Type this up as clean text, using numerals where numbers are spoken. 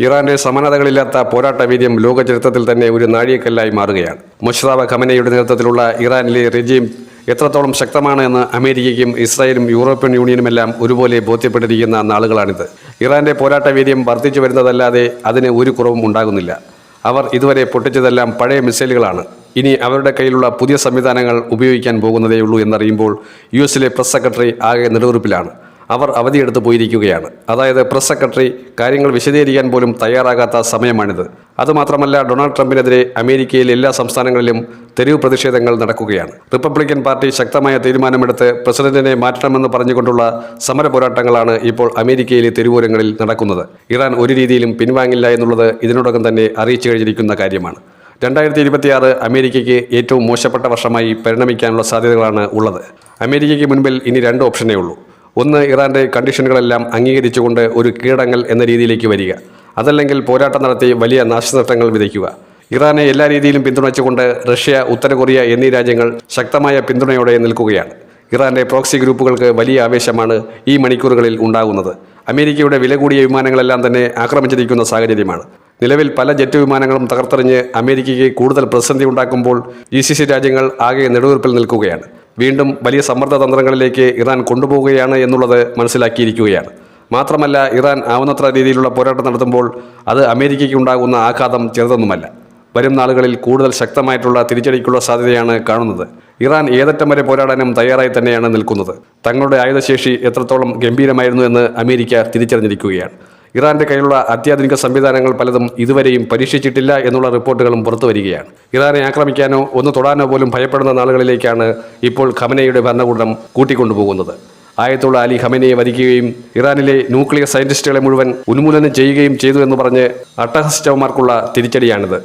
ഇറാന്റെ സമാനതകളില്ലാത്ത പോരാട്ട വീര്യം ലോക ചരിത്രത്തിൽ തന്നെ ഒരു നാഴികക്കല്ലായി മാറുകയാണ്. മുശറഫ് ഖമനയുടെ നേതൃത്വത്തിലുള്ള ഇറാനിലെ റെജീം എത്രത്തോളം ശക്തമാണ് എന്ന് അമേരിക്കയ്ക്കും ഇസ്രായേലും യൂറോപ്യൻ യൂണിയനുമെല്ലാം ഒരുപോലെ ബോധ്യപ്പെട്ടിരിക്കുന്ന നാളുകളാണിത്. ഇറാന്റെ പോരാട്ട വീര്യം വർദ്ധിച്ചു വരുന്നതല്ലാതെ അതിന് ഒരു കുറവും ഉണ്ടാകുന്നില്ല. അവർ ഇതുവരെ പൊട്ടിച്ചതെല്ലാം പഴയ മിസൈലുകളാണ്. ഇനി അവരുടെ കയ്യിലുള്ള പുതിയ സംവിധാനങ്ങൾ ഉപയോഗിക്കാൻ പോകുന്നതേയുള്ളൂ എന്നറിയുമ്പോൾ US പ്രസ് സെക്രട്ടറി ആകെ നെടുവീർപ്പിലാണ്. അവർ അവധിയെടുത്ത് പോയിരിക്കുകയാണ്. അതായത് പ്രസ് സെക്രട്ടറി കാര്യങ്ങൾ വിശദീകരിക്കാൻ പോലും തയ്യാറാകാത്ത സമയമാണിത്. അതുമാത്രമല്ല, ഡൊണാൾഡ് ട്രംപിനെതിരെ അമേരിക്കയിലെ എല്ലാ സംസ്ഥാനങ്ങളിലും തെരുവ് പ്രതിഷേധങ്ങൾ നടക്കുകയാണ്. റിപ്പബ്ലിക്കൻ പാർട്ടി ശക്തമായ തീരുമാനമെടുത്ത് പ്രസിഡന്റിനെ മാറ്റണമെന്ന് പറഞ്ഞുകൊണ്ടുള്ള സമര പോരാട്ടങ്ങളാണ് ഇപ്പോൾ അമേരിക്കയിലെ തെരുവോരങ്ങളിൽ നടക്കുന്നത്. ഇറാൻ ഒരു രീതിയിലും പിൻവാങ്ങില്ല എന്നുള്ളത് ഇതിനോടകം തന്നെ അറിയിച്ചു കഴിഞ്ഞിരിക്കുന്ന കാര്യമാണ്. 2026 അമേരിക്കയ്ക്ക് ഏറ്റവും മോശപ്പെട്ട വർഷമായി പരിണമിക്കാനുള്ള സാധ്യതകളാണ് ഉള്ളത്. അമേരിക്കയ്ക്ക് മുൻപിൽ ഇനി 2 ഓപ്ഷനേ ഉള്ളൂ. ഒന്ന്, ഇറാന്റെ കണ്ടീഷനുകളെല്ലാം അംഗീകരിച്ചുകൊണ്ട് ഒരു കീഴടങ്ങൽ എന്ന രീതിയിലേക്ക് വരിക. അതല്ലെങ്കിൽ പോരാട്ടം നടത്തി വലിയ നാശനഷ്ടങ്ങൾ വിതയ്ക്കുക. ഇറാനെ എല്ലാ രീതിയിലും പിന്തുണച്ചുകൊണ്ട് റഷ്യ, ഉത്തര കൊറിയ എന്നീ രാജ്യങ്ങൾ ശക്തമായ പിന്തുണയോടെ നിൽക്കുകയാണ്. ഇറാന്റെ പ്രോക്സി ഗ്രൂപ്പുകൾക്ക് വലിയ ആവേശമാണ് ഈ മണിക്കൂറുകളിൽ ഉണ്ടാകുന്നത്. അമേരിക്കയുടെ വില കൂടിയ വിമാനങ്ങളെല്ലാം തന്നെ ആക്രമിച്ചിരിക്കുന്ന സാഹചര്യമാണ്. നിലവിൽ പല ജെറ്റ് വിമാനങ്ങളും തകർത്തെറിഞ്ഞ് അമേരിക്കയ്ക്ക് കൂടുതൽ പ്രതിസന്ധി ഉണ്ടാക്കുമ്പോൾ GCC രാജ്യങ്ങൾ ആകെ നെടുവീർപ്പിൽ നിൽക്കുകയാണ്. വീണ്ടും വലിയ സമ്മർദ്ദ തന്ത്രങ്ങളിലേക്ക് ഇറാൻ കൊണ്ടുപോവുകയാണ് എന്നുള്ളത് മനസ്സിലാക്കിയിരിക്കുകയാണ്. മാത്രമല്ല, ഇറാൻ ആവുന്നത്ര രീതിയിലുള്ള പോരാട്ടം നടത്തുമ്പോൾ അത് അമേരിക്കയ്ക്ക് ഉണ്ടാകുന്ന ആഘാതം ചെറുതൊന്നുമല്ല. വരും നാളുകളിൽ കൂടുതൽ ശക്തമായിട്ടുള്ള തിരിച്ചടിക്കുള്ള സാധ്യതയാണ് കാണുന്നത്. ഇറാൻ ഏതറ്റം വരെ പോരാടാനും തയ്യാറായി തന്നെയാണ് നിൽക്കുന്നത്. തങ്ങളുടെ ആയുധശേഷി എത്രത്തോളം ഗംഭീരമായിരുന്നു എന്ന് അമേരിക്ക തിരിച്ചറിഞ്ഞിരിക്കുകയാണ്. ഇറാന്റെ കയ്യിലുള്ള അത്യാധുനിക സംവിധാനങ്ങൾ പലതും ഇതുവരെയും പരീക്ഷിച്ചിട്ടില്ല എന്നുള്ള റിപ്പോർട്ടുകളും പുറത്തു വരികയാണ്. ഇറാനെ ആക്രമിക്കാനോ ഒന്ന് തൊടാനോ പോലും ഭയപ്പെടുന്ന നാളുകളിലേക്കാണ് ഇപ്പോൾ ഖമനയുടെ ഭരണകൂടം കൂട്ടിക്കൊണ്ടുപോകുന്നത്. ആയത്തുള്ള അലി ഖമനയെ വധിക്കുകയും ഇറാനിലെ ന്യൂക്ലിയർ സയന്റിസ്റ്റുകളെ മുഴുവൻ ഉന്മൂലനം ചെയ്യുകയും ചെയ്തു എന്ന് പറഞ്ഞ് അട്ടഹസിച്ചവന്മാർക്കുള്ള തിരിച്ചടിയാണിത്.